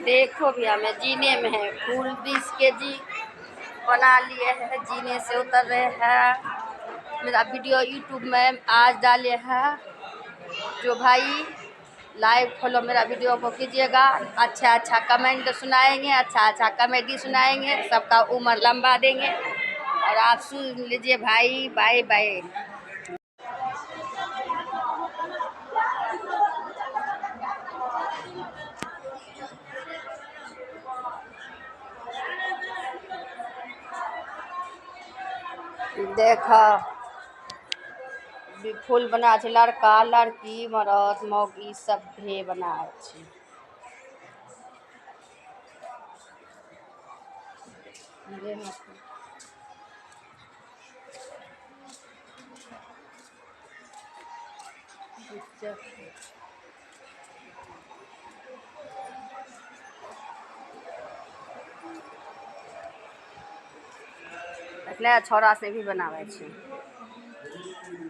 देखो भी हमें जीने में है फूल 20 केजी बना लिए हैं, जीने से उतर रहे हैं। मेरा वीडियो यूट्यूब में आज डाले हैं। जो भाई लाइव फॉलो मेरा वीडियो को कीजिएगा, अच्छा अच्छा कमेंट सुनाएंगे, अच्छा अच्छा कॉमेडी सुनाएंगे, सबका उम्र लंबा देंगे। और आप सुन लीजिए भाई, बाय बाय। देखो फूल बना छै, लड़का लड़की मरद मौगी सभे बना छै। छोरा से भी बनावे छै।